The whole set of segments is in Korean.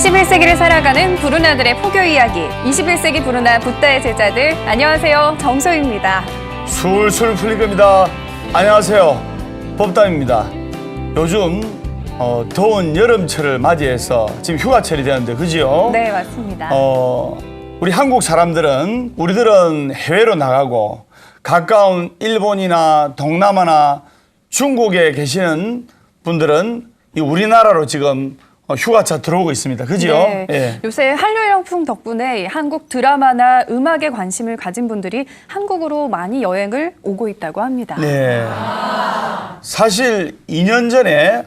21세기를 살아가는 부르나들의 포교 이야기, 21세기 부르나 붓다의 제자들, 안녕하세요. 정소희입니다. 술술 풀릴 겁니다. 안녕하세요. 법담입니다. 요즘 더운 여름철을 맞이해서 지금 휴가철이 되는데, 그지요? 네, 맞습니다. 우리 한국 사람들은, 우리들은 해외로 나가고 가까운 일본이나 동남아나 중국에 계시는 분들은 이 우리나라로 지금 휴가차 들어오고 있습니다. 그죠? 네. 예. 요새 한류 열풍 덕분에 한국 드라마나 음악에 관심을 가진 분들이 한국으로 많이 여행을 오고 있다고 합니다. 네. 사실 2년 전에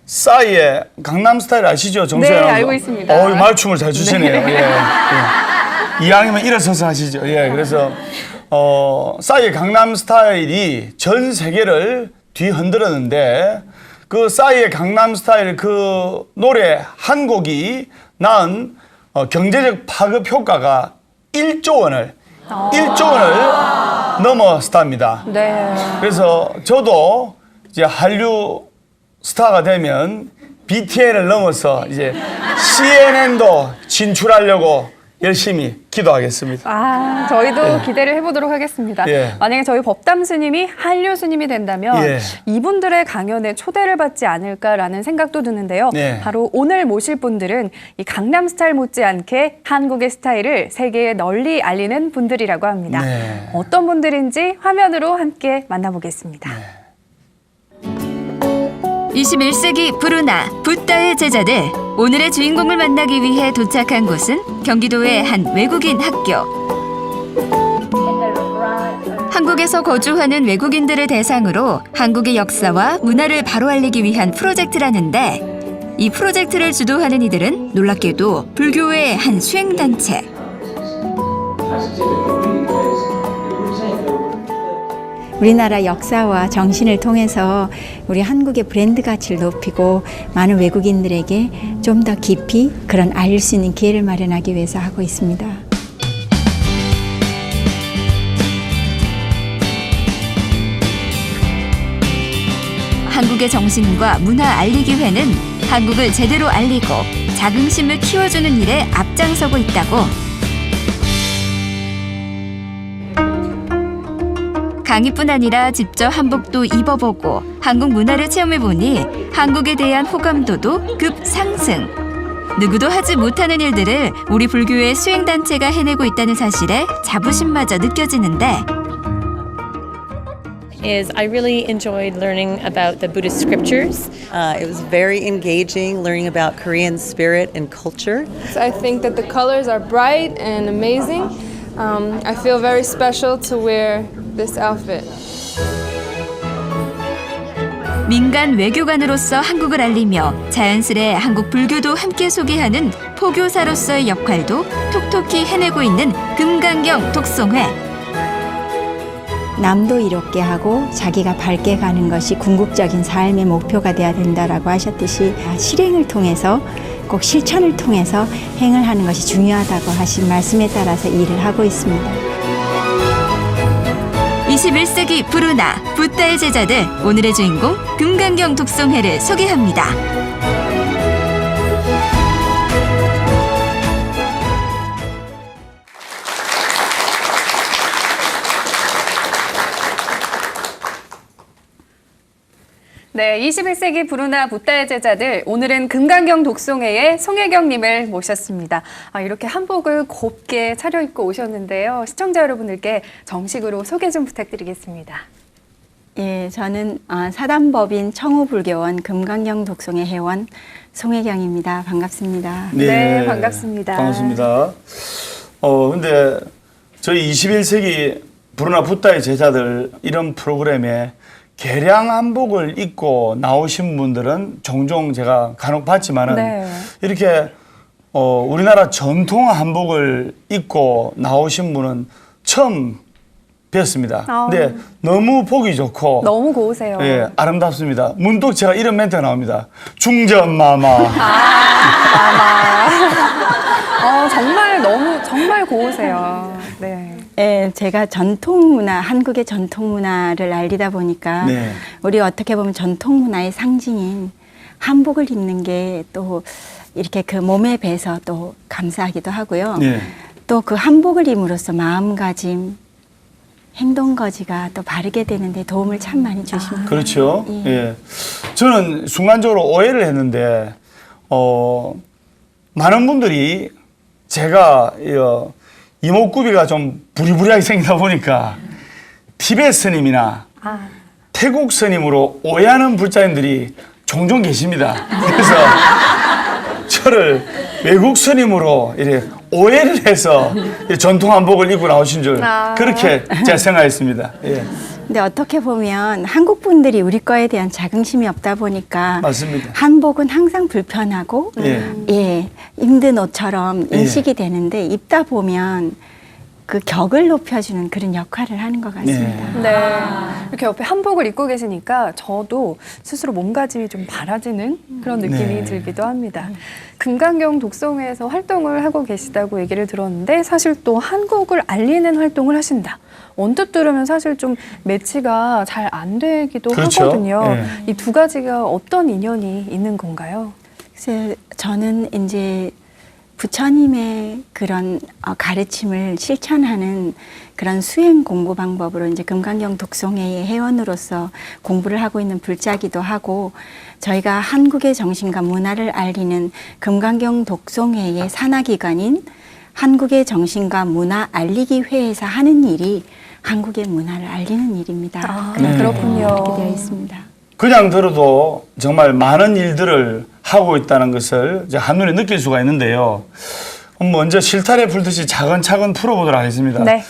싸이의 강남스타일 아시죠? 정수영 네, 아나운서? 알고 있습니다. 말춤을 잘 추시네요. 네. 예. 이왕이면 일어서서 하시죠. 예. 그래서 싸이의 강남스타일이 전 세계를 뒤흔들었는데, 그 싸이의 강남스타일 그 노래 한 곡이 낳은 경제적 파급 효과가 1조 원을 넘어섰답니다. 네. 그래서 저도 이제 한류 스타가 되면 BTN을 넘어서 이제 CNN도 진출하려고 열심히 기도하겠습니다. 저희도 예. 기대를 해보도록 하겠습니다. 예. 만약에 저희 법담 스님이 한류 스님이 된다면 예. 이분들의 강연에 초대를 받지 않을까라는 생각도 드는데요. 네. 바로 오늘 모실 분들은 이 강남 스타일 못지않게 한국의 스타일을 세계에 널리 알리는 분들이라고 합니다. 네. 어떤 분들인지 화면으로 함께 만나보겠습니다. 21세기 부르나 붓다의 제자들, 오늘의 주인공을 만나기 위해 도착한 곳은 경기도의 한 외국인 학교. 한국에서 거주하는 외국인들을 대상으로 한국의 역사와 문화를 바로 알리기 위한 프로젝트라는데, 이 프로젝트를 주도하는 이들은 놀랍게도 불교의 한 수행단체. 우리나라 역사와 정신을 통해서 우리 한국의 브랜드 가치를 높이고 많은 외국인들에게 좀 더 깊이 그런 알릴 수 있는 기회를 마련하기 위해서 하고 있습니다. 한국의 정신과 문화 알리기회는 한국을 제대로 알리고 자긍심을 키워주는 일에 앞장서고 있다고. 강의뿐 아니라 직접 한복도 입어보고 한국 문화를 체험해보니 한국에 대한 호감도도 급상승. 누구도 하지 못하는 일들을 우리 불교의 수행단체가 해내고 있다는 사실에 자부심마저 느껴지는데, is I really enjoyed learning about the Buddhist scriptures. It was very engaging learning about Korean spirit and culture. I think that the colors are bright and amazing. I feel very special to wear this outfit. 민간 외교관으로서 한국을 알리며 자연스레 한국 불교도 함께 소개하는 포교사로서의 역할도 톡톡히 해내고 있는 금강경 독송회. 남도 이롭게 하고 자기가 밝게 가는 것이 궁극적인 삶의 목표가 돼야 된다라고 하셨듯이 실행을 통해서, 꼭 실천을 통해서 행을 하는 것이 중요하다고 하신 말씀에 따라서 일을 하고 있습니다. 21세기 부르나 붓다의 제자들, 오늘의 주인공 금강경 독송회를 소개합니다. 네, 21세기 부르나 붓다의 제자들, 오늘은 금강경 독송회의 송혜경님을 모셨습니다. 이렇게 한복을 곱게 차려입고 오셨는데요. 시청자 여러분들께 정식으로 소개 좀 부탁드리겠습니다. 예, 저는 사단법인 청우불교원 금강경 독송회 회원 송혜경입니다. 반갑습니다. 네, 반갑습니다. 반갑습니다. 근데 저희 21세기 부르나 붓다의 제자들 이런 프로그램에 개량 한복을 입고 나오신 분들은 종종 제가 간혹 봤지만은, 네. 이렇게 우리나라 전통 한복을 입고 나오신 분은 처음 뵀습니다. 근데 너무 보기 좋고 너무 고우세요. 예, 아름답습니다. 문득 제가 이런 멘트가 나옵니다. 중전마마. 정말 고우세요. 네. 예, 제가 전통문화, 한국의 전통문화를 알리다 보니까 우리 어떻게 보면 전통문화의 상징인 한복을 입는 게 또 이렇게 그 몸에 배서 또 감사하기도 하고요. 예. 또 그 한복을 입음으로써 마음가짐, 행동거지가 또 바르게 되는데 도움을 참 많이 주십니다. 그렇죠. 예. 예. 저는 순간적으로 오해를 했는데, 많은 분들이 제가 이목구비가 좀 부리부리하게 생기다 보니까 티베트 스님이나 태국 스님으로 오해하는 불자님들이 종종 계십니다. 그래서 저를 외국 스님으로 이렇게 오해를 해서 전통 한복을 입고 나오신 줄 그렇게 제가 생각했습니다. 예. 근데 어떻게 보면 한국 분들이 우리 거에 대한 자긍심이 없다 보니까 맞습니다. 한복은 항상 불편하고 예. 힘든 옷처럼 예. 인식이 되는데 입다 보면 그 격을 높여주는 그런 역할을 하는 것 같습니다. 네. 이렇게 옆에 한복을 입고 계시니까 저도 스스로 몸가짐이 좀 바라지는 그런 느낌이 네. 들기도 합니다. 금강경 독송회에서 활동을 하고 계시다고 얘기를 들었는데 사실 또 한국을 알리는 활동을 하신다. 언뜻 들으면 사실 좀 매치가 잘 안 되기도 그렇죠. 하거든요. 네. 이 두 가지가 어떤 인연이 있는 건가요? 그래서 저는 이제 부처님의 그런 가르침을 실천하는 그런 수행 공부 방법으로 이제 금강경 독송회의 회원으로서 공부를 하고 있는 불자기도 하고 저희가 한국의 정신과 문화를 알리는 금강경 독송회의 산하기관인 한국의 정신과 문화 알리기 회에서 하는 일이 한국의 문화를 알리는 일입니다. 네. 그렇군요. 그렇게 되어 있습니다. 그냥 들어도 정말 많은 일들을 하고 있다는 것을 이제 한눈에 느낄 수가 있는데요. 먼저 실타래 풀듯이 차근차근 풀어보도록 하겠습니다. 네.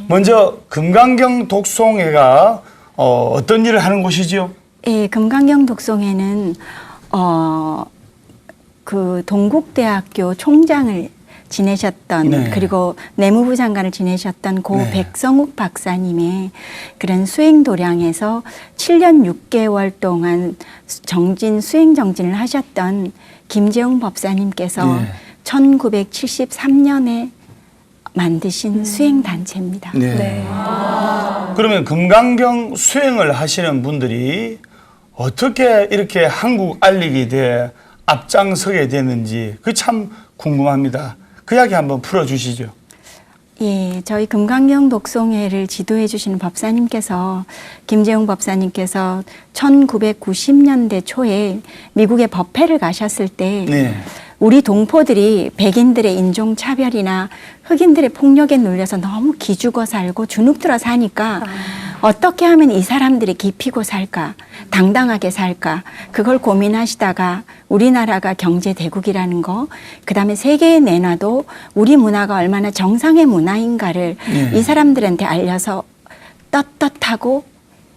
먼저 금강경 독송회가 어떤 일을 하는 곳이지요? 예, 금강경 독송회는 그 동국대학교 총장을 지내셨던 네. 그리고 내무부 장관을 지내셨던 고 네. 백성욱 박사님의 그런 수행 도량에서 7년 6개월 동안 수행 정진을 하셨던 김재웅 법사님께서 네. 1973년에 만드신 수행 단체입니다. 네. 네. 그러면 금강경 수행을 하시는 분들이 어떻게 이렇게 한국 알리기 대 앞장서게 됐는지 그 참 궁금합니다. 그 이야기 한번 풀어주시죠. 예, 저희 금강경 독송회를 지도해 주시는 법사님께서 김재웅 법사님께서 1990년대 초에 미국에 법회를 가셨을 때 네. 우리 동포들이 백인들의 인종차별이나 흑인들의 폭력에 눌려서 너무 기죽어 살고 주눅들어 사니까 어떻게 하면 이 사람들이 깊이고 살까, 당당하게 살까, 그걸 고민하시다가 우리나라가 경제대국이라는 거, 그 다음에 세계에 내놔도 우리 문화가 얼마나 정상의 문화인가를 이 사람들한테 알려서 떳떳하고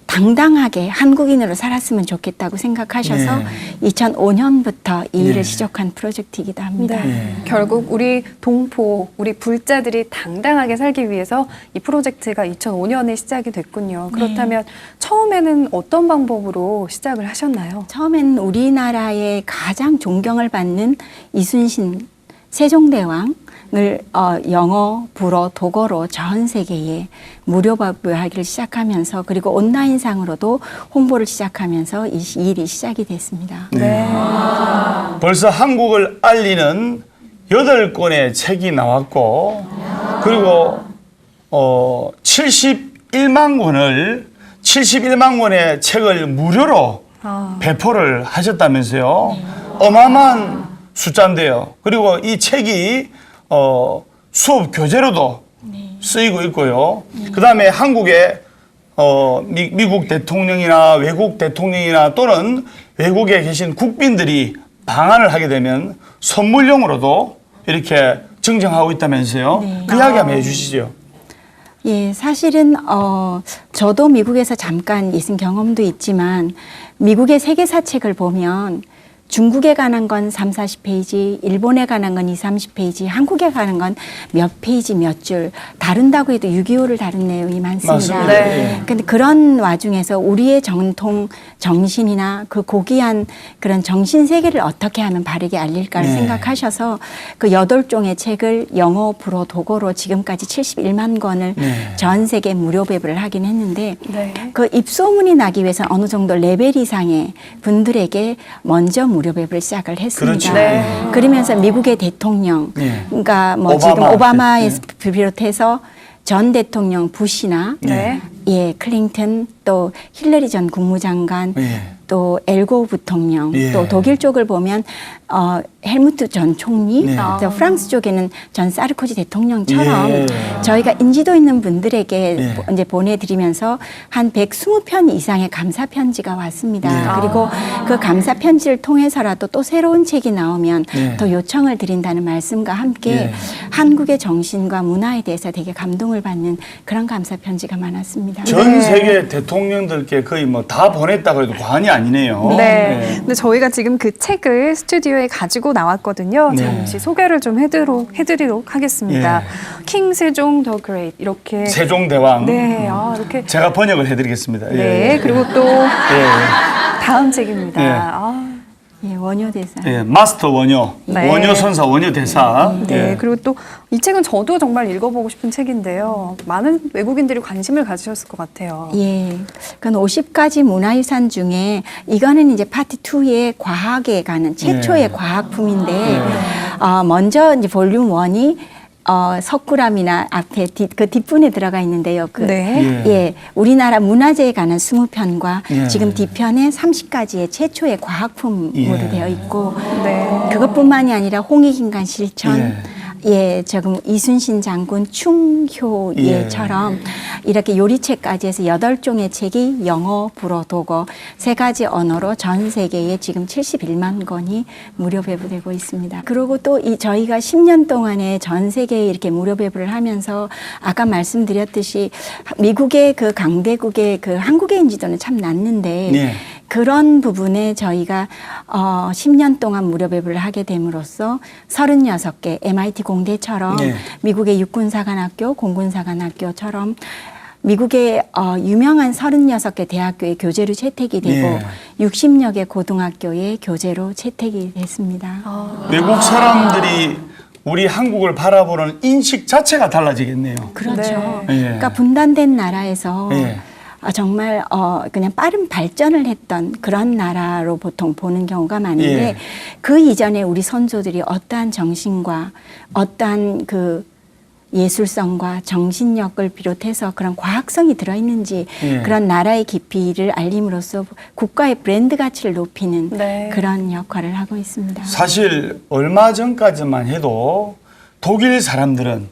당당하게 한국인으로 살았으면 좋겠다고 생각하셔서 네. 2005년부터 이 일을 네. 시작한 프로젝트이기도 합니다. 네. 결국 우리 동포, 우리 불자들이 당당하게 살기 위해서 이 프로젝트가 2005년에 시작이 됐군요. 그렇다면 처음에는 어떤 방법으로 시작을 하셨나요? 처음엔 우리나라의 가장 존경을 받는 이순신 세종대왕을 영어, 불어, 독어로 전 세계에 무료 발표하기를 시작하면서 그리고 온라인상으로도 홍보를 시작하면서 이 일이 시작이 됐습니다. 네. 벌써 한국을 알리는 8권의 책이 나왔고 그리고 71만 권의 책을 무료로 배포를 하셨다면서요. 어마어마한 숫자인데요. 그리고 이 책이 수업 교재로도 쓰이고 있고요. 그다음에 한국의 미국 대통령이나 외국 대통령이나 또는 외국에 계신 국빈들이 방한을 하게 되면 선물용으로도 이렇게 증정하고 있다면서요. 네. 그 이야기 한번 해주시죠. 예, 사실은 저도 미국에서 잠깐 있은 경험도 있지만 미국의 세계사책을 보면 중국에 관한 건 3, 40페이지, 일본에 관한 건 2, 30페이지, 한국에 관한 건 몇 페이지, 몇 줄, 다룬다고 해도 6.25를 다룬 내용이 많습니다. 맞습니다. 네. 근데 그런 와중에서 우리의 전통 정신이나 그 고귀한 그런 정신 세계를 어떻게 하면 바르게 알릴까를 네. 생각하셔서 그 8종의 책을 영어, 불어, 독어로 지금까지 71만 권을 네. 전 세계 무료 배부를 하긴 했는데 네. 그 입소문이 나기 위해서 어느 정도 레벨 이상의 분들에게 먼저 무료 배부를 시작을 했습니다. 그렇죠. 네. 그러면서 미국의 대통령, 네. 그러니까 뭐 오바마. 지금 오바마에 네. 비롯해서 전 대통령 부시나 네. 예, 클린턴 또 힐러리 전 국무장관 예. 또 엘고 부통령 예. 또 독일 쪽을 보면 헬무트 전 총리 네. 또 프랑스 쪽에는 전 사르코지 대통령처럼 예. 저희가 인지도 있는 분들에게 예. 이제 보내드리면서 한 120편 이상의 감사 편지가 왔습니다. 예. 그리고 그 감사 편지를 통해서라도 또 새로운 책이 나오면 예. 더 요청을 드린다는 말씀과 함께 예. 한국의 정신과 문화에 대해서 되게 감동을 받는 그런 감사 편지가 많았습니다. 전 세계 대통령들께 거의 뭐 다 보냈다고 해도 과언이 아니네요. 네. 근데 저희가 지금 그 책을 스튜디오에 가지고 나왔거든요. 네. 잠시 소개를 좀 해드리도록 하겠습니다. 킹 세종 더 그레이트 이렇게. 세종대왕. 네. 이렇게. 제가 번역을 해드리겠습니다. 네. 예. 그리고 또 예. 다음 책입니다. 네. 예, 원효대사. 예. 마스터 원효, 네. 원효 선사, 원효 대사. 네, 예. 그리고 또 이 책은 저도 정말 읽어보고 싶은 책인데요. 많은 외국인들이 관심을 가지셨을 것 같아요. 예. 그건 50가지 문화유산 중에 이거는 이제 파트 2의 과학에 가는 최초의 네. 과학품인데 먼저 이제 볼륨 1이 석굴암이나 앞에 그 뒷분에 들어가 있는데요. 네. 예. 우리나라 문화재에 관한 20편과 예. 지금 뒤편에 30가지의 최초의 과학품으로 예. 되어 있고 네. 그것뿐만이 아니라 홍익인간 실천 예. 예, 지금 이순신 장군 충효예처럼 이렇게 요리책까지 해서 8종의 책이 영어, 불어, 독어 3가지 언어로 전 세계에 지금 71만 권이 무료 배부되고 있습니다. 그리고 또 저희가 10년 동안에 전 세계에 이렇게 무료 배부를 하면서 아까 말씀드렸듯이 미국의 그 강대국의 그 한국의 인지도는 참 낮는데 네. 그런 부분에 저희가 10년 동안 무료 배부를 하게 됨으로써 36개 MIT 공대처럼 네. 미국의 육군사관학교, 공군사관학교처럼 미국의 유명한 36개 대학교의 교재로 채택이 되고 네. 60여 개 고등학교의 교재로 채택이 됐습니다. 외국 사람들이 우리 한국을 바라보는 인식 자체가 달라지겠네요. 그렇죠. 네. 예. 그러니까 분단된 나라에서 예. 정말 그냥 빠른 발전을 했던 그런 나라로 보통 보는 경우가 많은데 예. 그 이전에 우리 선조들이 어떠한 정신과 어떠한 그 예술성과 정신력을 비롯해서 그런 과학성이 들어있는지 예. 그런 나라의 깊이를 알림으로써 국가의 브랜드 가치를 높이는 네. 그런 역할을 하고 있습니다. 사실 얼마 전까지만 해도 독일 사람들은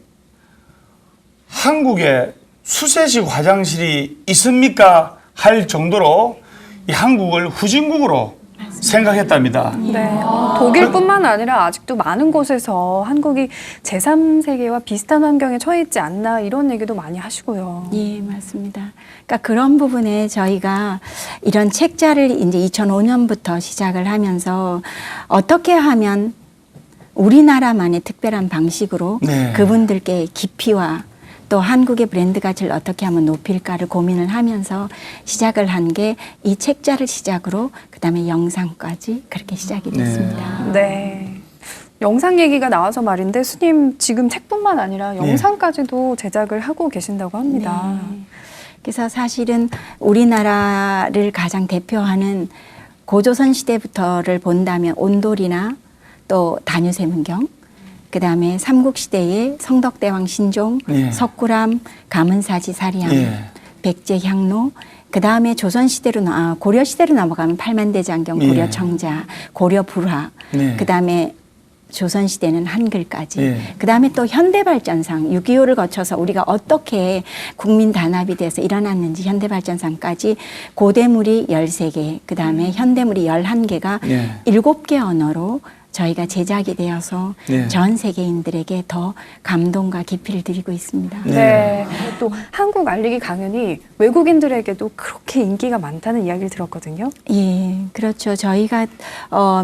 한국에 수세식 화장실이 있습니까? 할 정도로 이 한국을 후진국으로 생각했답니다. 네. 독일뿐만 아니라 아직도 많은 곳에서 한국이 제3세계와 비슷한 환경에 처해 있지 않나 이런 얘기도 많이 하시고요. 예, 맞습니다. 그러니까 그런 부분에 저희가 이런 책자를 이제 2005년부터 시작을 하면서 어떻게 하면 우리나라만의 특별한 방식으로 네. 그분들께 깊이와 또 한국의 브랜드 가치를 어떻게 하면 높일까를 고민을 하면서 시작을 한 게 이 책자를 시작으로 그다음에 영상까지 그렇게 시작이 됐습니다. 네. 영상 얘기가 나와서 말인데 스님 지금 책뿐만 아니라 영상까지도 제작을 하고 계신다고 합니다. 네. 그래서 사실은 우리나라를 가장 대표하는 고조선 시대부터를 본다면 온돌이나 또 다뉴세문경 그다음에 삼국시대의 성덕대왕 신종, 예. 석굴암, 가문사지 사리암, 예. 백제향로, 그다음에 조선시대로 고려시대로 넘어가면 팔만대장경, 예. 고려청자, 고려불화, 네. 그다음에 조선시대는 한글까지. 예. 그다음에 또 현대발전상 6.25를 거쳐서 우리가 어떻게 국민 단합이 돼서 일어났는지 현대발전상까지 고대물이 13개, 그다음에 현대물이 11개가 예. 7개 언어로 저희가 제작이 되어서 네. 전 세계인들에게 더 감동과 깊이를 드리고 있습니다. 네. 또 한국 알리기 강연이 외국인들에게도 그렇게 인기가 많다는 이야기를 들었거든요. 예, 그렇죠. 저희가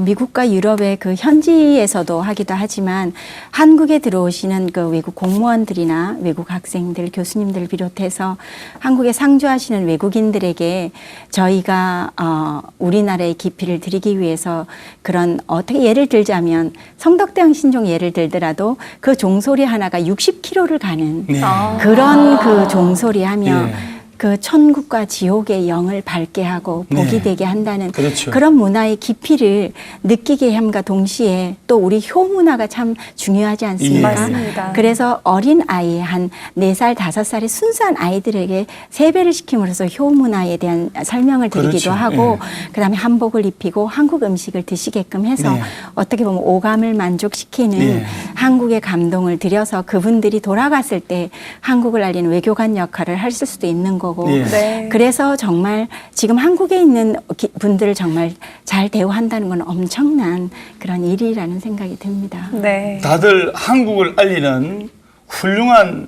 미국과 유럽의 그 현지에서도 하기도 하지만 한국에 들어오시는 그 외국 공무원들이나 외국 학생들, 교수님들 비롯해서 한국에 상주하시는 외국인들에게 저희가 우리나라의 깊이를 드리기 위해서 그런 어떻게 예를 들자면 성덕대왕 신종 예를 들더라도 그 종소리 하나가 60km를 가는 네. 그런 그 종소리 하며 예. 그 천국과 지옥의 영을 밝게 하고 복이 네. 되게 한다는 그렇죠. 그런 문화의 깊이를 느끼게 함과 동시에 또 우리 효문화가 참 중요하지 않습니까? 예. 맞습니다. 그래서 어린 아이 한 4살, 5살의 순수한 아이들에게 세배를 시킴으로써 효문화에 대한 설명을 드리기도 그렇죠. 하고 예. 그다음에 한복을 입히고 한국 음식을 드시게끔 해서 네. 어떻게 보면 오감을 만족시키는 네. 한국의 감동을 들여서 그분들이 돌아갔을 때 한국을 알리는 외교관 역할을 하실 수도 있는 거고 네. 네. 그래서 정말 지금 한국에 있는 분들을 정말 잘 대우한다는 건 엄청난 그런 일이라는 생각이 듭니다. 네. 다들 한국을 알리는 훌륭한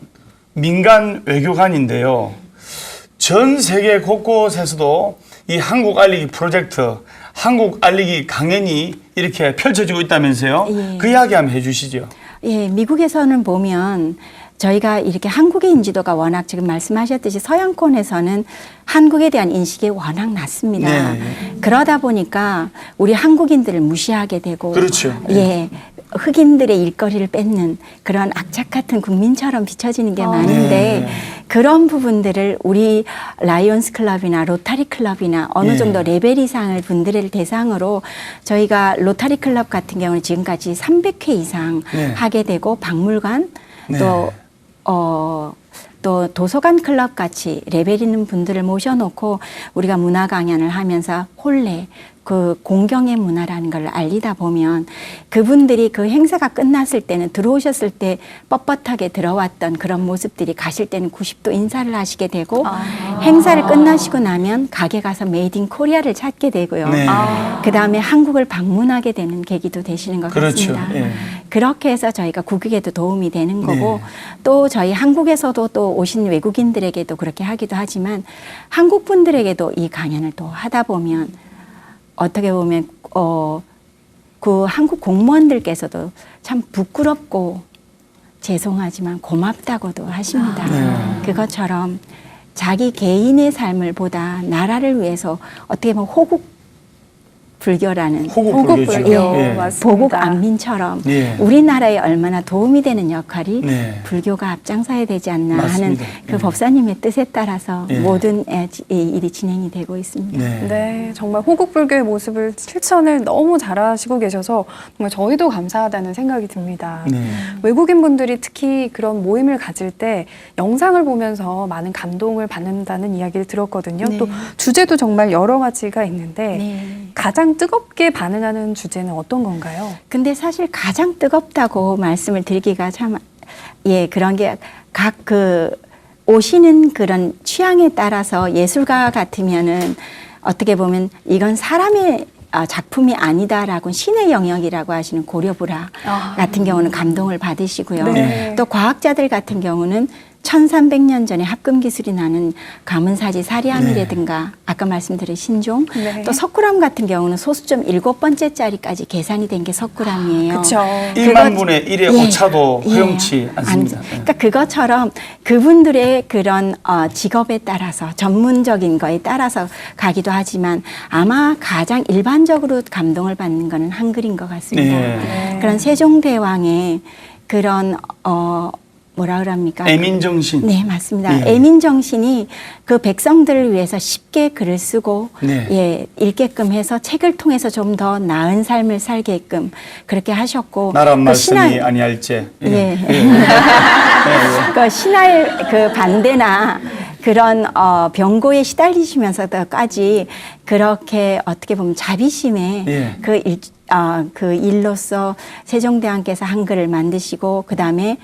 민간 외교관인데요. 전 세계 곳곳에서도 이 한국 알리기 프로젝트, 한국 알리기 강연이 이렇게 펼쳐지고 있다면서요? 예. 그 이야기 한번 해주시죠. 예, 미국에서는 보면 저희가 이렇게 한국의 인지도가 워낙 지금 말씀하셨듯이 서양권에서는 한국에 대한 인식이 워낙 낮습니다. 네. 그러다 보니까 우리 한국인들을 무시하게 되고 그렇죠. 예. 흑인들의 일거리를 뺏는 그런 악착 같은 국민처럼 비춰지는 게 많은데 네. 그런 부분들을 우리 라이온스 클럽이나 로타리 클럽이나 어느 네. 정도 레벨 이상을 분들을 대상으로 저희가 로타리 클럽 같은 경우는 지금까지 300회 이상 네. 하게 되고 박물관 네. 또 도서관 클럽 같이 레벨 있는 분들을 모셔놓고 우리가 문화 강연을 하면서 혼례 그 공경의 문화라는 걸 알리다 보면 그분들이 그 행사가 끝났을 때는 들어오셨을 때 뻣뻣하게 들어왔던 그런 모습들이 가실 때는 90도 인사를 하시게 되고 행사를 끝나시고 나면 가게 가서 메이드 인 코리아를 찾게 되고요. 네. 그다음에 한국을 방문하게 되는 계기도 되시는 것 그렇죠. 같습니다. 예. 그렇게 해서 저희가 국익에도 도움이 되는 거고 네. 또 저희 한국에서도 또 오신 외국인들에게도 그렇게 하기도 하지만 한국 분들에게도 이 강연을 또 하다 보면 어떻게 보면 그 한국 공무원들께서도 참 부끄럽고 죄송하지만 고맙다고도 하십니다. 그것처럼 자기 개인의 삶을 보다 나라를 위해서 어떻게 보면 호국 불교라는 호국 불교죠. 예. 맞습니다. 보국 안민처럼 예. 우리나라에 얼마나 도움이 되는 역할이 네. 불교가 앞장서야 되지 않나 맞습니다. 하는 그 예. 법사님의 뜻에 따라서 예. 모든 일이 진행이 되고 있습니다. 네. 네, 정말 호국불교의 모습을 실천을 너무 잘하시고 계셔서 정말 저희도 감사하다는 생각이 듭니다. 네. 외국인 분들이 특히 그런 모임을 가질 때 영상을 보면서 많은 감동을 받는다는 이야기를 들었거든요. 네. 또 주제도 정말 여러 가지가 있는데 네. 가장 뜨겁게 반응하는 주제는 어떤 건가요? 근데 사실 가장 뜨겁다고 말씀을 드리기가 참, 그런 게 각 오시는 그런 취향에 따라서 예술가 같으면은 어떻게 보면 이건 사람의 작품이 아니다라고 신의 영역이라고 하시는 고려불화 같은 경우는 감동을 받으시고요. 네. 또 과학자들 같은 경우는 1300년 전에 합금 기술이 나는 가문사지 사리암이라든가 아까 말씀드린 신종 네. 또 석굴암 같은 경우는 소수점 7번째짜리까지 계산이 된 게 석굴암이에요. 그렇죠. 1만 분의 1의 오차도 허용치 않습니다. 그러니까 그것처럼 그분들의 그런 직업에 따라서 전문적인 거에 따라서 가기도 하지만 아마 가장 일반적으로 감동을 받는 거는 한글인 것 같습니다. 네. 그런 세종대왕의 그런 뭐라 그럽니까? 애민정신. 네, 맞습니다. 예. 애민정신이 그 백성들을 위해서 쉽게 글을 쓰고 네. 읽게끔 해서 책을 통해서 좀 더 나은 삶을 살게끔 그렇게 하셨고 나란 또 말씀이 아니할제. 예. 그 신화의 그 반대나 그런 병고에 시달리시면서도까지 그렇게 어떻게 보면 자비심에 예. 그 일로서 세종대왕께서 한글을 만드시고 그다음에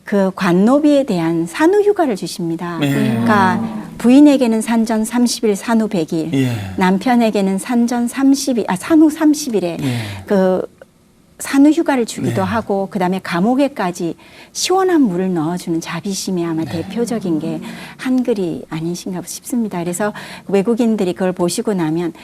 그 관노비에 대한 산후휴가를 주십니다. 예. 그러니까 부인에게는 산전 30일, 산후 100일, 예. 남편에게는 산후 30일에 예. 그 산후휴가를 주기도 네. 하고 그다음에 감옥에까지 시원한 물을 넣어주는 자비심이 아마 대표적인 게 한글이 아니신가 싶습니다. 그래서 외국인들이 그걸 보시고 나면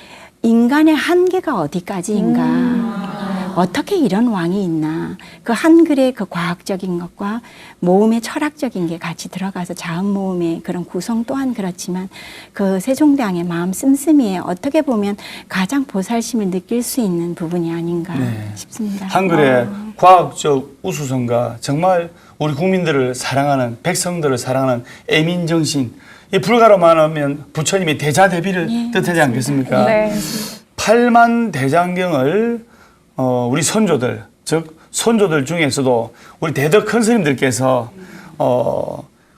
인간의 한계가 어디까지인가 어떻게 이런 왕이 있나 그 한글의 그 과학적인 것과 모음의 철학적인 게 같이 들어가서 자음 모음의 그런 구성 또한 그렇지만 그 세종대왕의 마음 씀씀이에 어떻게 보면 가장 보살심을 느낄 수 있는 부분이 아닌가 네. 싶습니다. 한글의 과학적 우수성과 정말 우리 국민들을 사랑하는 백성들을 사랑하는 애민정신 이 불가로 말하면 부처님의 대자대비를 뜻하지 않겠습니까? 네. 8만 대장경을 우리 선조들, 즉 선조들 중에서도 우리 대덕 큰 스님들께서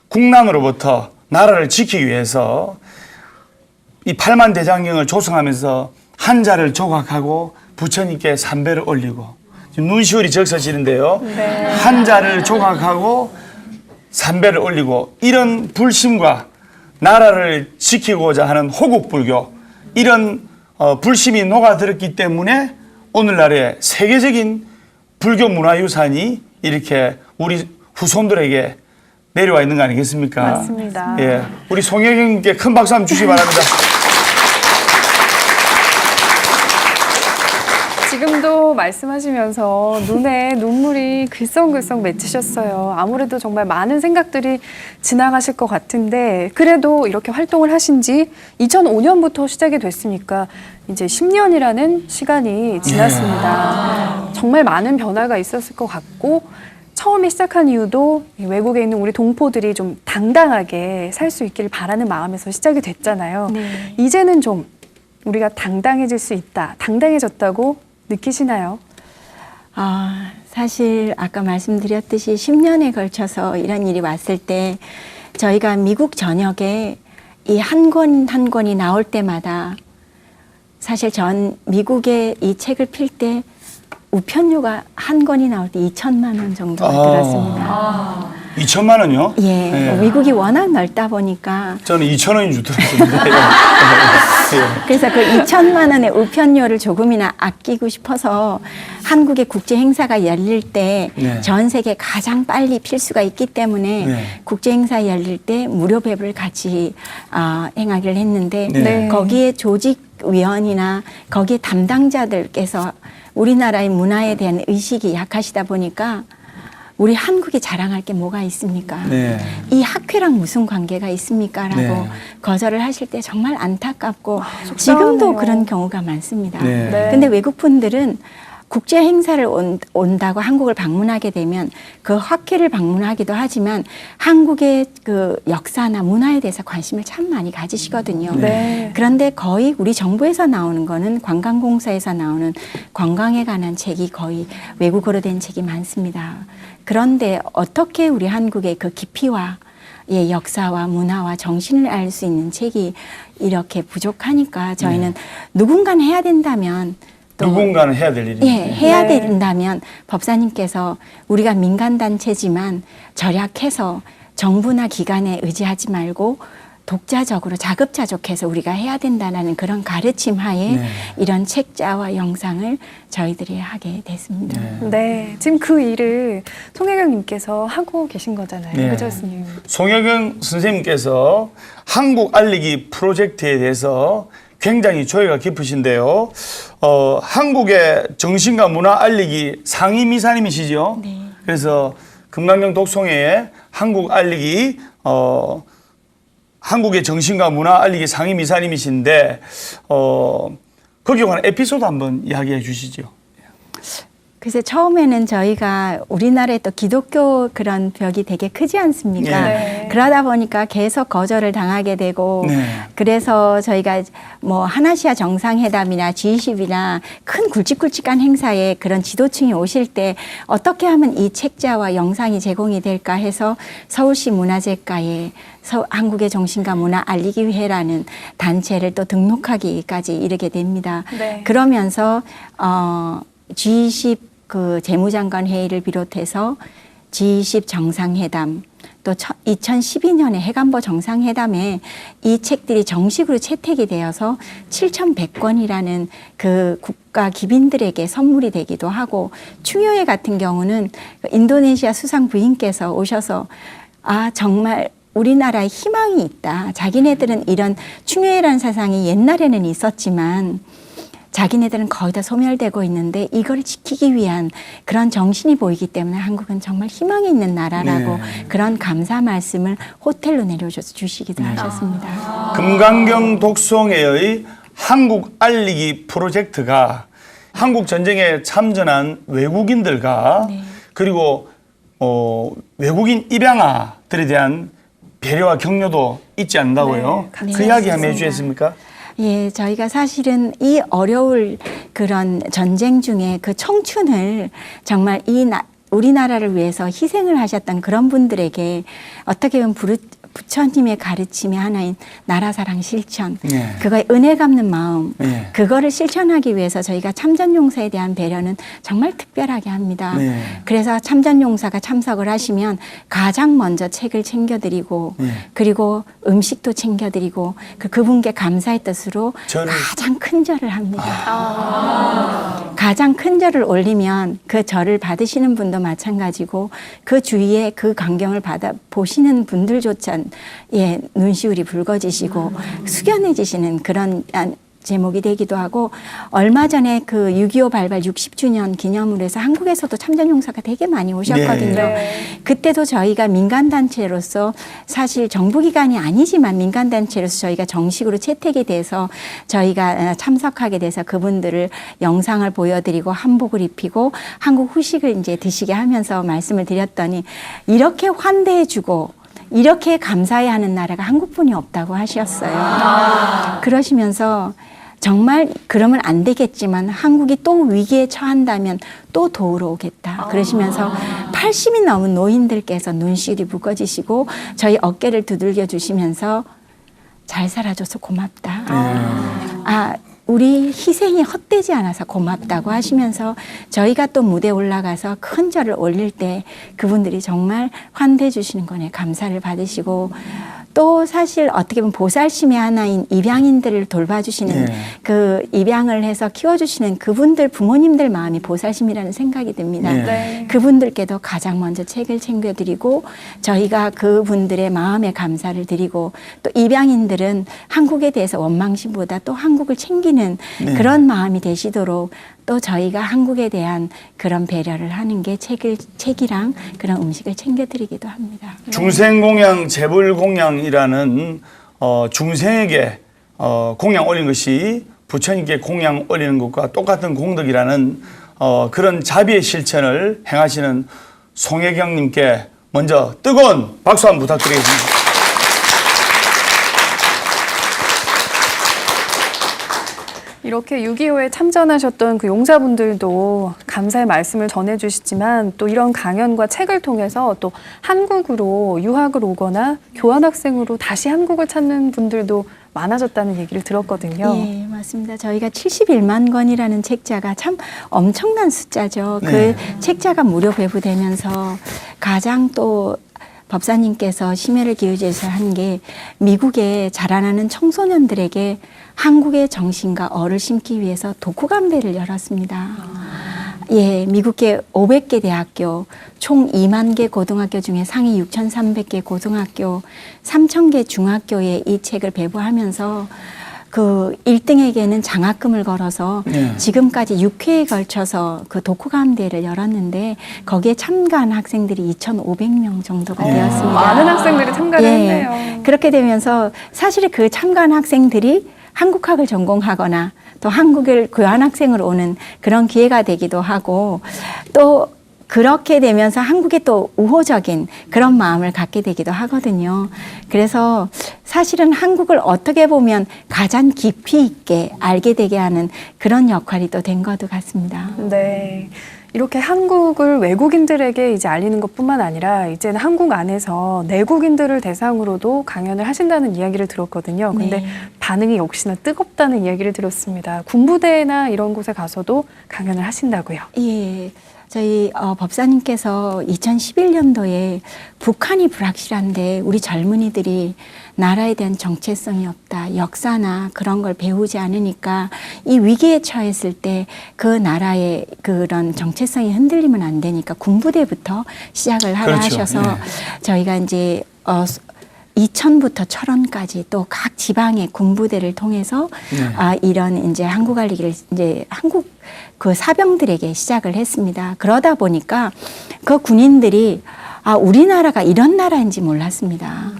국난으로부터 나라를 지키기 위해서 이 8만 대장경을 조성하면서 한자를 조각하고 부처님께 삼배를 올리고 지금 눈시울이 적셔지는데요. 한자를 조각하고 삼배를 올리고 이런 불심과 나라를 지키고자 하는 호국불교 이런 불심이 녹아들었기 때문에 오늘날의 세계적인 불교 문화유산이 이렇게 우리 후손들에게 내려와 있는 거 아니겠습니까? 맞습니다. 예, 우리 송혜경님께 큰 박수 한번 주시기 바랍니다. 지금도 말씀하시면서 눈에 눈물이 글썽글썽 맺히셨어요. 아무래도 정말 많은 생각들이 지나가실 것 같은데 그래도 이렇게 활동을 하신 지 2005년부터 시작이 됐으니까 이제 10년이라는 시간이 지났습니다. 정말 많은 변화가 있었을 것 같고 처음에 시작한 이유도 외국에 있는 우리 동포들이 좀 당당하게 살 수 있기를 바라는 마음에서 시작이 됐잖아요. 이제는 좀 우리가 당당해질 수 있다, 당당해졌다고 느끼시나요? 사실 아까 말씀드렸듯이 10년에 걸쳐서 이런 일이 왔을 때 저희가 미국 전역에 이 한 권 한 권이 나올 때마다 사실 전 미국에 이 책을 필 때 우편료가 한 권이 나올 때 2천만 원 정도가 들었습니다. 2천만 원요? 예, 미국이 워낙 넓다 보니까 저는 2천 원인 줄 들었는데. 그래서 그 2천만 원의 우편료를 조금이나 아끼고 싶어서 한국의 국제 행사가 열릴 때 전 세계 가장 빨리 필수가 있기 때문에 국제 행사 열릴 때 무료 배부를 같이 행하기를 했는데 거기에 조직위원이나 거기에 담당자들께서 우리나라의 문화에 대한 의식이 약하시다 보니까 우리 한국이 자랑할 게 뭐가 있습니까? 이 학회랑 무슨 관계가 있습니까? 라고 거절을 하실 때 정말 안타깝고 지금도 그런 경우가 많습니다. 근데 외국 분들은 국제 행사를 온다고 한국을 방문하게 되면 그 학회를 방문하기도 하지만 한국의 그 역사나 문화에 대해서 관심을 참 많이 가지시거든요. 그런데 거의 우리 정부에서 나오는 거는 관광공사에서 나오는 관광에 관한 책이 거의 외국어로 된 책이 많습니다. 그런데 어떻게 우리 한국의 그 깊이와 역사와 문화와 정신을 알 수 있는 책이 이렇게 부족하니까 저희는 누군가는 해야 된다면 누군가는 해야 될 일입니다. 해야 된다면 법사님께서 우리가 민간단체지만 절약해서 정부나 기관에 의지하지 말고 독자적으로 자급자족해서 우리가 해야 된다는 그런 가르침 하에 이런 책자와 영상을 저희들이 하게 됐습니다. 네, 지금 그 일을 송혜경님께서 하고 계신 거잖아요. 그죠, 스님? 송혜경 선생님께서 한국 알리기 프로젝트에 대해서 굉장히 조예가 깊으신데요. 한국의 정신과 문화 알리기 상임이사님이시죠. 그래서 금강경 독송회의 한국 알리기 한국의 정신과 문화 알리기 상임이사님이신데 거기에 관한 에피소드 한번 이야기해 주시죠. 그래서 처음에는 저희가 우리나라에 또 기독교 그런 벽이 되게 크지 않습니까? 그러다 보니까 계속 거절을 당하게 되고 그래서 저희가 뭐 하나시아 정상회담이나 G20이나 큰 굵직굵직한 행사에 그런 지도층이 오실 때 어떻게 하면 이 책자와 영상이 제공이 될까 해서 서울시 문화재과에 한국의 정신과 문화 알리기 회라는 단체를 또 등록하기까지 이르게 됩니다. 그러면서 G20 그 재무장관 회의를 비롯해서 G20 정상회담 또 2012년에 해관보 정상회담에 이 책들이 정식으로 채택이 되어서 7,100권이라는 그 국가 기빈들에게 선물이 되기도 하고 충효회 같은 경우는 인도네시아 수상 부인께서 오셔서 정말 우리나라에 희망이 있다. 자기네들은 이런 충효회라는 사상이 옛날에는 있었지만 자기네들은 거의 다 소멸되고 있는데 이걸 지키기 위한 그런 정신이 보이기 때문에 한국은 정말 희망이 있는 나라라고 그런 감사 말씀을 호텔로 내려주시기도 하셨습니다. 금강경 독송회의 한국 알리기 프로젝트가 한국 전쟁에 참전한 외국인들과 그리고 외국인 입양아들에 대한 배려와 격려도 잊지 않는다고요. 네, 그 이야기 한번 해주셨습니까? 예, 저희가 사실은 이 어려울 그런 전쟁 중에 그 청춘을 정말 우리나라를 위해서 희생을 하셨던 그런 분들에게 어떻게 보면 부처님의 가르침의 하나인 나라사랑 실천, 네. 그거에 은혜 갚는 마음, 네. 그거를 실천하기 위해서 저희가 참전용사에 대한 배려는 정말 특별하게 합니다. 네. 그래서 참전용사가 참석을 하시면 가장 먼저 책을 챙겨드리고 네. 그리고 음식도 챙겨드리고 그분께 감사의 뜻으로 절을. 가장 큰 절을 합니다. 가장 큰 절을 올리면 그 절을 받으시는 분도 마찬가지고 그 주위에 그 광경을 받아 보시는 분들조차 눈시울이 붉어지시고 숙연해지시는 그런 제목이 되기도 하고, 얼마 전에 그 6.25 발발 60주년 기념으로 해서 한국에서도 참전용사가 되게 많이 오셨거든요. 네. 그때도 저희가 민간단체로서 사실 정부기관이 아니지만 민간단체로서 저희가 정식으로 채택이 돼서 저희가 참석하게 돼서 그분들을 영상을 보여드리고 한복을 입히고 한국 후식을 이제 드시게 하면서 말씀을 드렸더니 이렇게 환대해주고 이렇게 감사해야 하는 나라가 한국뿐이 없다고 하셨어요. 그러시면서 정말 그러면 안 되겠지만 한국이 또 위기에 처한다면 또 도우러 오겠다. 그러시면서 80이 넘은 노인들께서 눈시울이 붉어지시고 저희 어깨를 두들겨 주시면서 잘 살아줘서 고맙다. 우리 희생이 헛되지 않아서 고맙다고 하시면서 저희가 또 무대에 올라가서 큰 절을 올릴 때 그분들이 정말 환대해 주시는 거네 감사를 받으시고, 또 사실 어떻게 보면 보살심의 하나인 입양인들을 돌봐주시는 그 입양을 해서 키워주시는 그분들 부모님들 마음이 보살심이라는 생각이 듭니다. 네. 그분들께도 가장 먼저 책을 챙겨드리고 저희가 그분들의 마음에 감사를 드리고, 또 입양인들은 한국에 대해서 원망심보다 또 한국을 챙기는 그런 마음이 되시도록 또 저희가 한국에 대한 그런 배려를 하는 게 책이랑 그런 음식을 챙겨드리기도 합니다. 중생공양, 재불공양이라는 중생에게 공양 올린 것이 부처님께 공양 올리는 것과 똑같은 공덕이라는 그런 자비의 실천을 행하시는 송혜경님께 먼저 뜨거운 박수 한번 부탁드리겠습니다. 이렇게 6.25에 참전하셨던 그 용사분들도 감사의 말씀을 전해주시지만 또 이런 강연과 책을 통해서 또 한국으로 유학을 오거나 교환학생으로 다시 한국을 찾는 분들도 많아졌다는 얘기를 들었거든요. 예, 맞습니다. 저희가 71만 권이라는 책자가 참 엄청난 숫자죠. 그 책자가 무료 배부되면서 가장 또 법사님께서 심혈을 기울여서 한 게 미국에 자라나는 청소년들에게 한국의 정신과 어를 심기 위해서 독후감대를 열었습니다. 예, 미국계 500개 대학교, 총 2만 개 고등학교 중에 상위 6,300개 고등학교, 3,000개 중학교에 이 책을 배부하면서 그 1등에게는 장학금을 걸어서 지금까지 6회에 걸쳐서 그 독후감대를 열었는데 거기에 참가한 학생들이 2,500명 정도가 되었습니다. 많은 학생들이 참가를 했네요. 그렇게 되면서 사실 그 참가한 학생들이 한국학을 전공하거나 또 한국을 교환학생으로 오는 그런 기회가 되기도 하고, 또 그렇게 되면서 한국에 또 우호적인 그런 마음을 갖게 되기도 하거든요. 그래서 사실은 한국을 어떻게 보면 가장 깊이 있게 알게 되게 하는 그런 역할이 또 된 것도 같습니다. 네. 이렇게 한국을 외국인들에게 이제 알리는 것뿐만 아니라 이제는 한국 안에서 내국인들을 대상으로도 강연을 하신다는 이야기를 들었거든요. 근데 반응이 역시나 뜨겁다는 이야기를 들었습니다. 군부대나 이런 곳에 가서도 강연을 하신다고요? 예. 저희 법사님께서 2011년도에 북한이 불확실한데 우리 젊은이들이 나라에 대한 정체성이 없다, 역사나 그런 걸 배우지 않으니까 이 위기에 처했을 때 그 나라의 그런 정체성이 흔들리면 안 되니까 군부대부터 시작을 하라 하셔서 저희가 이제 2000부터 철원까지 또 각 지방의 군부대를 통해서 이런 이제 한국 알리기를 이제 한국 그 사병들에게 시작을 했습니다. 그러다 보니까 그 군인들이 우리나라가 이런 나라인지 몰랐습니다.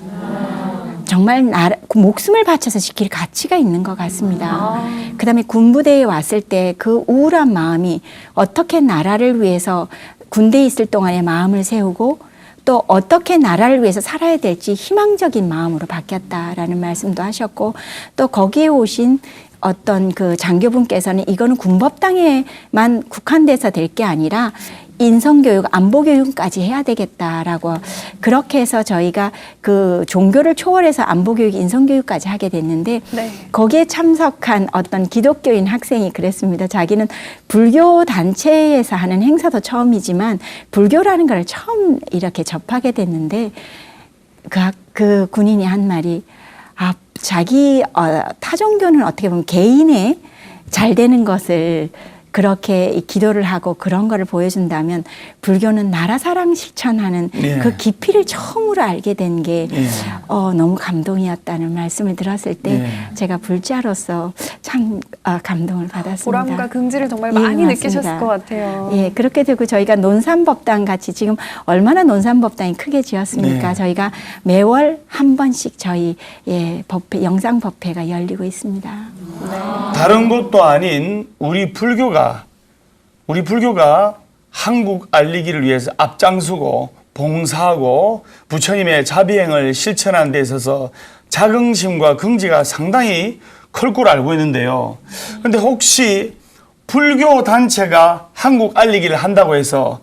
정말 목숨을 바쳐서 지킬 가치가 있는 것 같습니다. 그다음에 군부대에 왔을 때 그 우울한 마음이 어떻게 나라를 위해서 군대에 있을 동안에 마음을 세우고 또 어떻게 나라를 위해서 살아야 될지 희망적인 마음으로 바뀌었다라는 말씀도 하셨고 또 거기에 오신 어떤 그 장교분께서는 이거는 군법당에만 국한돼서 될 게 아니라 인성교육, 안보교육까지 해야 되겠다라고 그렇게 해서 저희가 그 종교를 초월해서 안보교육, 인성교육까지 하게 됐는데 네. 거기에 참석한 어떤 기독교인 학생이 그랬습니다. 자기는 불교 단체에서 하는 행사도 처음이지만 불교라는 걸 처음 이렇게 접하게 됐는데 그 군인이 한 말이 자기 타종교는 어떻게 보면 개인의 잘 되는 것을 그렇게 기도를 하고 그런 거를 보여준다면 불교는 나라 사랑 실천하는 예. 그 깊이를 처음으로 알게 된 게 예. 너무 감동이었다는 말씀을 들었을 때 예. 제가 불자로서 참 감동을 받았습니다. 보람과 긍지를 정말 예, 많이 맞습니다. 느끼셨을 것 같아요. 예, 그렇게 되고 저희가 논산법당 같이 지금 얼마나 논산법당이 크게 지었습니까? 네. 저희가 매월 한 번씩 저희 법회, 영상 법회가 열리고 있습니다. 다른 것도 아닌 우리 불교가 한국 알리기를 위해서 앞장서고 봉사하고 부처님의 자비행을 실천하는 데 있어서 자긍심과 긍지가 상당히 클 걸 알고 있는데요. 그런데 혹시 불교 단체가 한국 알리기를 한다고 해서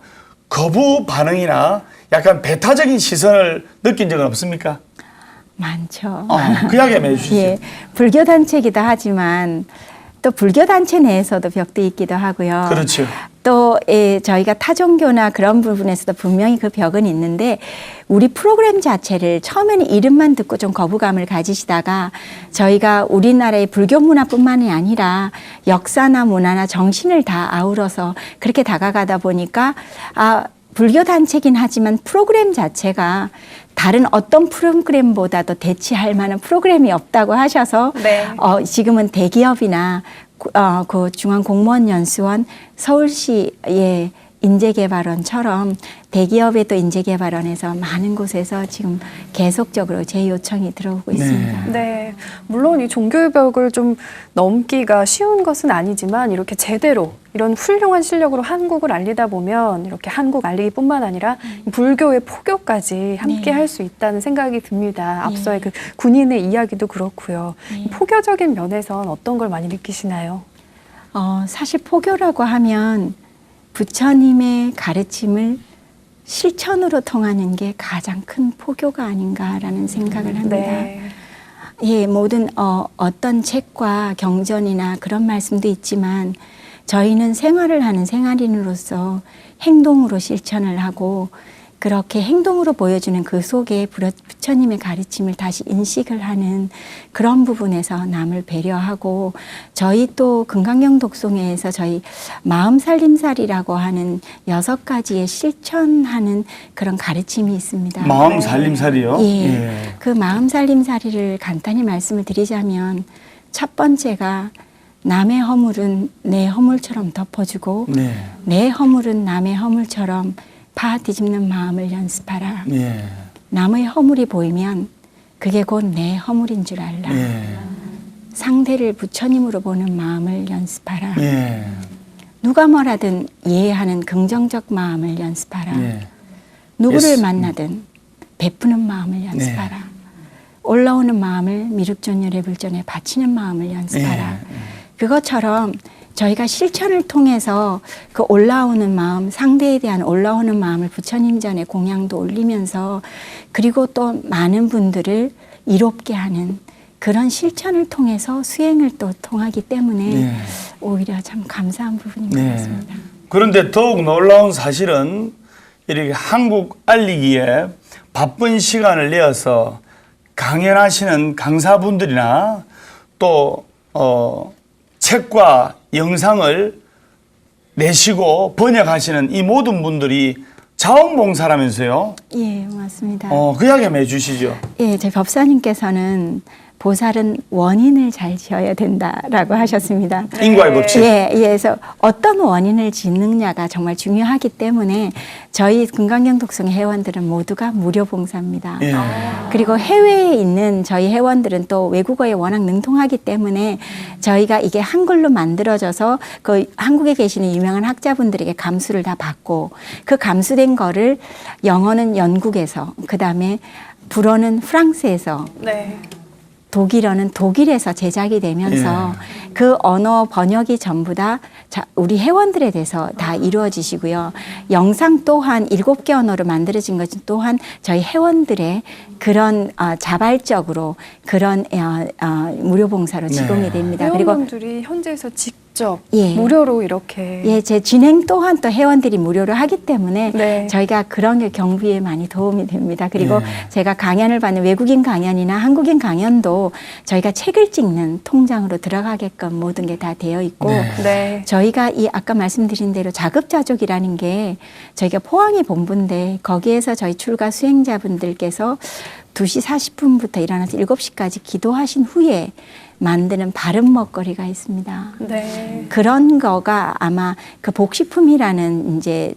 거부 반응이나 약간 배타적인 시선을 느낀 적은 없습니까? 많죠. 그 이야기 한번 해주시죠. 예, 불교 단체이기도 하지만 또 불교 단체 내에서도 벽도 있기도 하고요. 그렇죠. 또 저희가 타종교나 그런 부분에서도 분명히 그 벽은 있는데 우리 프로그램 자체를 처음에는 이름만 듣고 좀 거부감을 가지시다가 저희가 우리나라의 불교 문화뿐만이 아니라 역사나 문화나 정신을 다 아우러서 그렇게 다가가다 보니까 불교 단체긴 하지만 프로그램 자체가 다른 어떤 프로그램보다도 대치할 만한 프로그램이 없다고 하셔서 네. 지금은 대기업이나 그 중앙공무원연수원 서울시의 인재개발원처럼 대기업의 또 인재개발원에서 많은 곳에서 지금 계속적으로 제 요청이 들어오고 있습니다. 네, 물론 이 종교의 벽을 좀 넘기가 쉬운 것은 아니지만 이렇게 제대로 이런 훌륭한 실력으로 한국을 알리다 보면 이렇게 한국 알리기뿐만 아니라 불교의 포교까지 함께 네. 할 수 있다는 생각이 듭니다. 앞서의 그 군인의 이야기도 그렇고요. 네. 포교적인 면에선 어떤 걸 많이 느끼시나요? 사실 포교라고 하면 부처님의 가르침을 실천으로 통하는 게 가장 큰 포교가 아닌가라는 생각을 합니다. 네. 예, 모든 어떤 책과 경전이나 그런 말씀도 있지만 저희는 생활을 하는 생활인으로서 행동으로 실천을 하고 그렇게 행동으로 보여주는 그 속에 부처님의 가르침을 다시 인식을 하는 그런 부분에서 남을 배려하고 저희 또 금강경 독송회에서 저희 마음살림살이라고 하는 6가지의 실천하는 그런 가르침이 있습니다. 마음 살림살이요? 예. 그 마음살림살이를 간단히 말씀을 드리자면 첫 번째가 남의 허물은 내 허물처럼 덮어주고 네. 내 허물은 남의 허물처럼 파 뒤집는 마음을 연습하라. 예. 남의 허물이 보이면 그게 곧 내 허물인 줄 알라. 예. 상대를 부처님으로 보는 마음을 연습하라. 예. 누가 뭐라든 이해하는 긍정적 마음을 연습하라. 예. 누구를 예스. 만나든 베푸는 마음을 연습하라. 올라오는 마음을 미륵존열의 불전에 바치는 마음을 연습하라. 그것처럼 저희가 실천을 통해서 그 올라오는 마음, 상대에 대한 올라오는 마음을 부처님 전에 공양도 올리면서 그리고 또 많은 분들을 이롭게 하는 그런 실천을 통해서 수행을 또 통하기 때문에 오히려 참 감사한 부분인 것 같습니다. 그런데 더욱 놀라운 사실은 이렇게 한국 알리기에 바쁜 시간을 내어서 강연하시는 강사분들이나 또 책과 영상을 내시고 번역하시는 이 모든 분들이 자원봉사라면서요? 예, 맞습니다. 그 이야기 한번 해주시죠. 예, 저희 법사님께서는 보살은 원인을 잘 지어야 된다라고 하셨습니다. 인과의 법칙. 예, 예, 그래서 어떤 원인을 짓느냐가 정말 중요하기 때문에 저희 금강경 독성 회원들은 모두가 무료 봉사입니다. 예. 그리고 해외에 있는 저희 회원들은 또 외국어에 워낙 능통하기 때문에 저희가 이게 한글로 만들어져서 그 한국에 계시는 유명한 학자분들에게 감수를 다 받고 그 감수된 거를 영어는 영국에서 그다음에 불어는 프랑스에서 네. 독일어는 독일에서 제작이 되면서 그 언어 번역이 전부 다 우리 회원들에 대해서 다 이루어지시고요. 영상 또한 7개 언어로 만들어진 것은 또한 저희 회원들의 그런 자발적으로 그런 무료 봉사로 제공이 됩니다. 그리고 회원분들이 현지에서 직접 예. 무료로 이렇게 예, 제 진행 또한 또 회원들이 무료로 하기 때문에 네. 저희가 그런 게 경비에 많이 도움이 됩니다. 그리고 네. 제가 강연을 받는 외국인 강연이나 한국인 강연도 저희가 책을 찍는 통장으로 들어가게끔 모든 게 다 되어 있고 네. 저희가 이 아까 말씀드린 대로 자급자족이라는 게 저희가 포항이 본부인데 거기에서 저희 출가 수행자분들께서 2시 40분부터 일어나서 7시까지 기도하신 후에 만드는 바른 먹거리가 있습니다. 네. 그런 거가 아마 그 복식품이라는 이제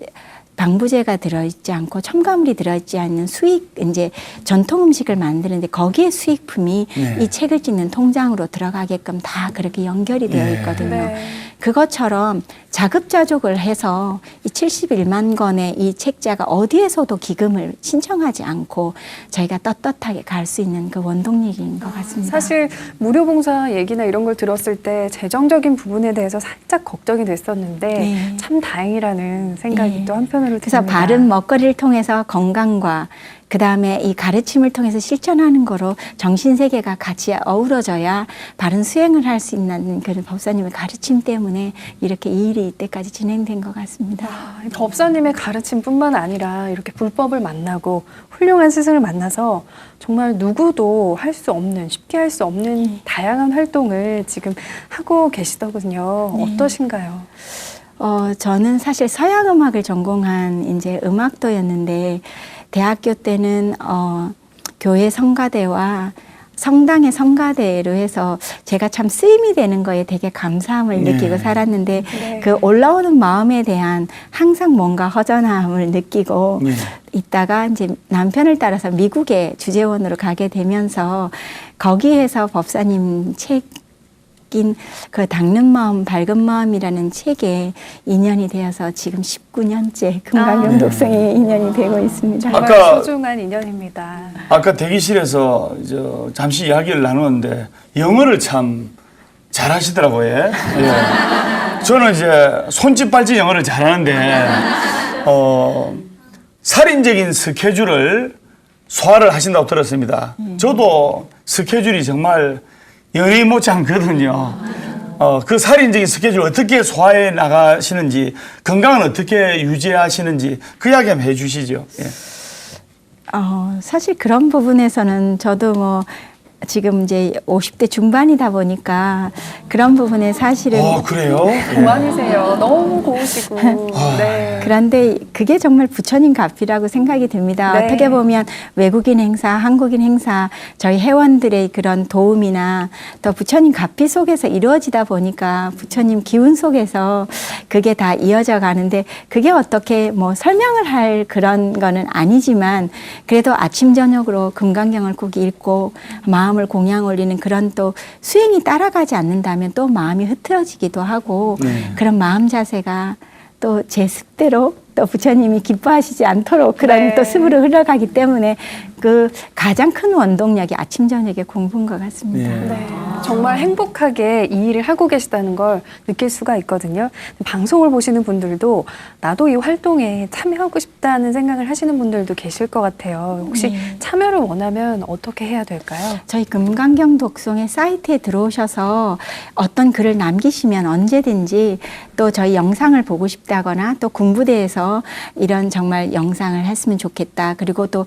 방부제가 들어있지 않고 첨가물이 들어있지 않는 수익 이제 전통 음식을 만드는데 거기에 수익품이 네. 이 책을 찍는 통장으로 들어가게끔 다 그렇게 연결이 되어 있거든요. 네. 그것처럼 자급자족을 해서 이 71만 권의 이 책자가 어디에서도 기금을 신청하지 않고 저희가 떳떳하게 갈 수 있는 그 원동력인 것 같습니다. 사실 무료 봉사 얘기나 이런 걸 들었을 때 재정적인 부분에 대해서 살짝 걱정이 됐었는데 네. 참 다행이라는 생각이 네. 또 한편으로 그래서 듭니다. 바른 먹거리를 통해서 건강과 그다음에 이 가르침을 통해서 실천하는 거로 정신세계가 같이 어우러져야 바른 수행을 할 수 있는 그런 법사님의 가르침 때문에 이렇게 이 일이 이때까지 진행된 것 같습니다. 법사님의 가르침뿐만 아니라 이렇게 불법을 만나고 훌륭한 스승을 만나서 정말 누구도 할 수 없는 쉽게 할 수 없는 다양한 활동을 지금 하고 계시더군요. 네. 어떠신가요? 저는 사실 서양 음악을 전공한 이제 음악도였는데 대학교 때는 교회 성가대와 성당의 성가대로 해서 제가 참 쓰임이 되는 거에 되게 감사함을 네. 느끼고 살았는데 네. 그 올라오는 마음에 대한 항상 뭔가 허전함을 느끼고 네. 있다가 이제 남편을 따라서 미국에 주재원으로 가게 되면서 거기에서 법사님 책인 그 닦는 마음, 밝은 마음이라는 책에 인연이 되어서 지금 19년째 금강경 독성에 인연이 되고 있습니다. 정말 아까- 소중한 인연입니다. 아까 대기실에서 잠시 이야기를 나누는데 영어를 참 잘하시더라고요. 예. 저는 이제 손짓 발짓 영어를 잘하는데 살인적인 스케줄을 소화를 하신다고 들었습니다. 저도 스케줄이 정말 연예인 못지 않거든요. 그 살인적인 스케줄 어떻게 소화해 나가시는지, 건강은 어떻게 유지하시는지 그 이야기 한번 해주시죠. 예. 사실 그런 부분에서는 저도 뭐 지금 이제 50대 중반이다 보니까 그런 부분에 사실은 그래요? 동안이세요. 너무 고우시고. 네. 그런데 그게 정말 부처님 값이라고 생각이 듭니다. 네. 어떻게 보면 외국인 행사, 한국인 행사, 저희 회원들의 그런 도움이나 또 부처님 값이 속에서 이루어지다 보니까 부처님 기운 속에서 그게 다 이어져 가는데 그게 어떻게 뭐 설명을 할 그런 거는 아니지만 그래도 아침 저녁으로 금강경을 꼭 읽고 마음을 공양 올리는 그런 또 수행이 따라가지 않는다면 또 마음이 흐트러지기도 하고 그런 마음 자세가 또 제 습대로 또 부처님이 기뻐하시지 않도록 그런 네. 또 습으로 흘러가기 때문에 그 가장 큰 원동력이 아침 저녁의 공부인 것 같습니다. 네, 정말 행복하게 이 일을 하고 계시다는 걸 느낄 수가 있거든요. 방송을 보시는 분들도 나도 이 활동에 참여하고 싶다는 생각을 하시는 분들도 계실 것 같아요. 혹시 참여를 원하면 어떻게 해야 될까요? 저희 금강경 독송의 사이트에 들어오셔서 어떤 글을 남기시면 언제든지 또 저희 영상을 보고 싶다거나 또 군부대에서 이런 정말 영상을 했으면 좋겠다. 그리고 또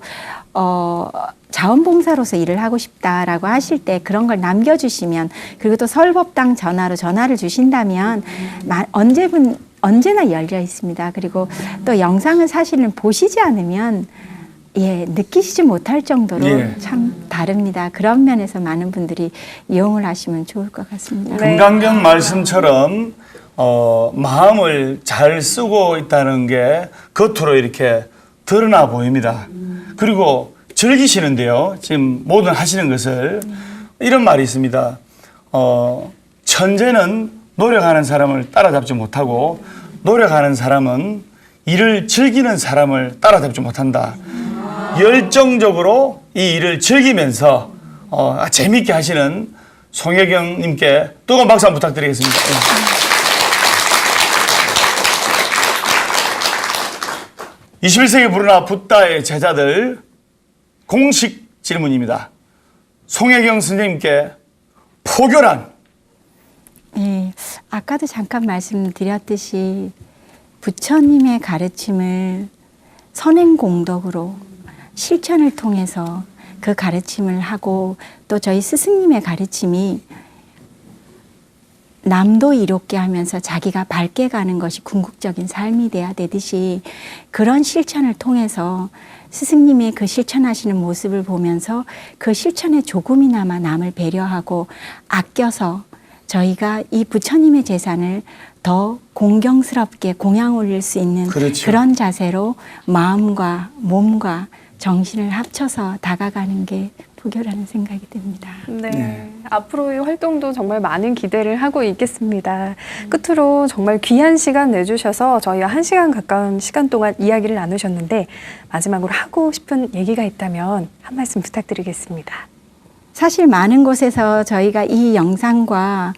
자원봉사로서 일을 하고 싶다라고 하실 때 그런 걸 남겨주시면 그리고 또 설법당 전화를 주신다면 언제나 열려 있습니다. 그리고 또 영상을 사실은 보시지 않으면 느끼시지 못할 정도로 예. 참 다릅니다. 그런 면에서 많은 분들이 이용을 하시면 좋을 것 같습니다. 네. 금강경 말씀처럼 마음을 잘 쓰고 있다는 게 겉으로 이렇게 드러나 보입니다. 그리고 즐기시는데요. 지금 모든 하시는 것을 이런 말이 있습니다. 천재는 노력하는 사람을 따라잡지 못하고 노력하는 사람은 일을 즐기는 사람을 따라잡지 못한다. 열정적으로 이 일을 즐기면서 재미있게 하시는 송혜경님께 뜨거운 박수 한번 부탁드리겠습니다. 예. 21세기 부르나 붓다의 제자들 공식 질문입니다. 송혜경 선생님께 포교란? 예, 아까도 잠깐 말씀드렸듯이 부처님의 가르침을 선행공덕으로 실천을 통해서 그 가르침을 하고 또 저희 스승님의 가르침이 남도 이롭게 하면서 자기가 밝게 가는 것이 궁극적인 삶이 돼야 되듯이 그런 실천을 통해서 스승님이 그 실천하시는 모습을 보면서 그 실천에 조금이나마 남을 배려하고 아껴서 저희가 이 부처님의 재산을 더 공경스럽게 공양 올릴 수 있는 그렇죠. 그런 자세로 마음과 몸과 정신을 합쳐서 다가가는 게 부교라는 생각이 듭니다. 네. 앞으로의 활동도 정말 많은 기대를 하고 있겠습니다. 끝으로 정말 귀한 시간 내주셔서 저희와 1시간 가까운 시간 동안 이야기를 나누셨는데 마지막으로 하고 싶은 얘기가 있다면 한 말씀 부탁드리겠습니다. 사실 많은 곳에서 저희가 이 영상과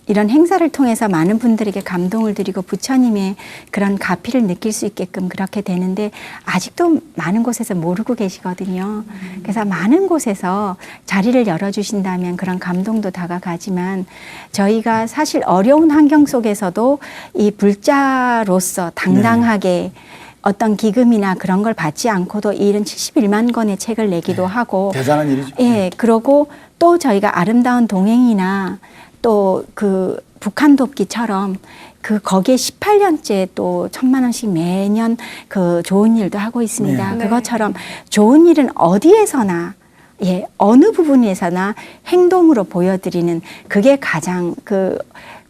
이런 행사를 통해서 많은 분들에게 감동을 드리고 부처님의 그런 가피를 느낄 수 있게끔 그렇게 되는데 아직도 많은 곳에서 모르고 계시거든요. 그래서 많은 곳에서 자리를 열어주신다면 그런 감동도 다가가지만 저희가 사실 어려운 환경 속에서도 이 불자로서 당당하게 어떤 기금이나 그런 걸 받지 않고도 이 일은 71만 권의 책을 내기도 하고 대단한 일이죠. 예, 그러고 또 저희가 아름다운 동행이나 또 그 북한 돕기처럼 그 거기에 18년째 또 1,000만 원씩 매년 그 좋은 일도 하고 있습니다. 네. 그것처럼 좋은 일은 어디에서나 어느 부분에서나 행동으로 보여드리는 그게 가장 그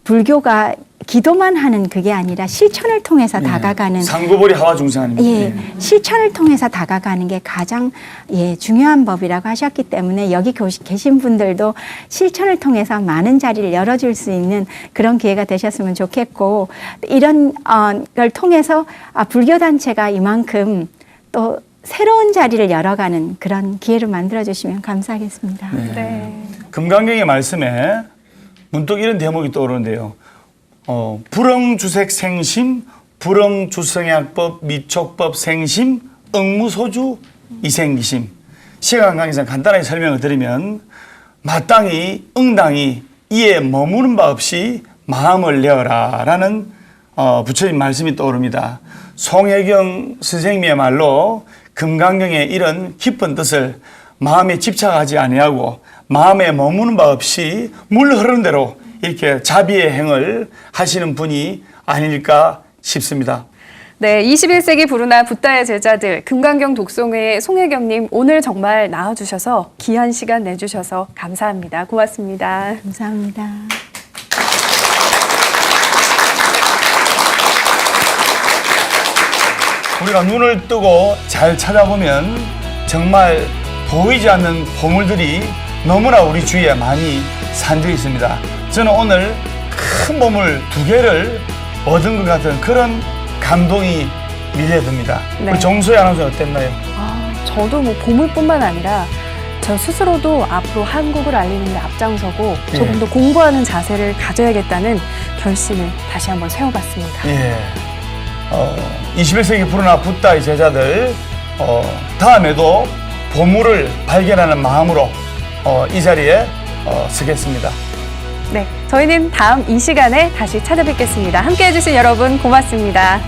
불교가 기도만 하는 그게 아니라 실천을 통해서 다가가는 상고보리 하와 중생 아닙니까? 실천을 통해서 다가가는 게 가장 중요한 법이라고 하셨기 때문에 여기 계신 분들도 실천을 통해서 많은 자리를 열어줄 수 있는 그런 기회가 되셨으면 좋겠고 이런 걸 통해서 불교 단체가 이만큼 또 새로운 자리를 열어가는 그런 기회를 만들어주시면 감사하겠습니다. 네. 금강경의 말씀에 문득 이런 대목이 떠오르는데요. 불응주색 생심, 불응주성약법, 미촉법 생심, 응무소주 이생기심. 시간 관계상 간단하게 설명을 드리면 마땅히 응당히 이에 머무는 바 없이 마음을 내어라 라는 부처님 말씀이 떠오릅니다. 송혜경 선생님의 말로 금강경의 이런 깊은 뜻을 마음에 집착하지 아니하고 마음에 머무는 바 없이 물 흐르는 대로 이렇게 자비의 행을 하시는 분이 아닐까 싶습니다. 네, 21세기 부르나 붓다의 제자들 금강경 독송회의 송혜경님 오늘 정말 나와주셔서 귀한 시간 내주셔서 감사합니다. 고맙습니다. 감사합니다. 우리가 눈을 뜨고 잘 찾아보면 정말 보이지 않는 보물들이 너무나 우리 주위에 많이 산져 있습니다. 저는 오늘 큰 보물 2개를 얻은 것 같은 그런 감동이 밀려듭니다. 네. 우리 정소희 아나운서 어땠나요? 저도 뭐 보물뿐만 아니라 저 스스로도 앞으로 한국을 알리는 데 앞장서고 조금 더 공부하는 자세를 가져야겠다는 결심을 다시 한번 세워봤습니다. 예. 21세기 부르나 붓다의 제자들 다음에도 보물을 발견하는 마음으로 이 자리에 서겠습니다. 네, 저희는 다음 이 시간에 다시 찾아뵙겠습니다. 함께해 주신 여러분 고맙습니다.